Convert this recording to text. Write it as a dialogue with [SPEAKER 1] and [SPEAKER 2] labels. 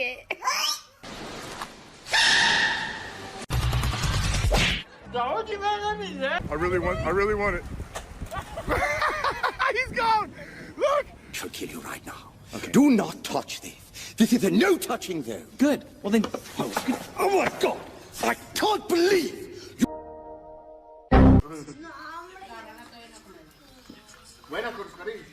[SPEAKER 1] it.
[SPEAKER 2] I really want it. He's gone! Look!
[SPEAKER 3] I'll kill you right now. Okay. Do not touch this. This is a no touching zone.
[SPEAKER 4] Good. Well then,
[SPEAKER 3] Oh my God! I can't believe you.
[SPEAKER 2] Buena, con cariño.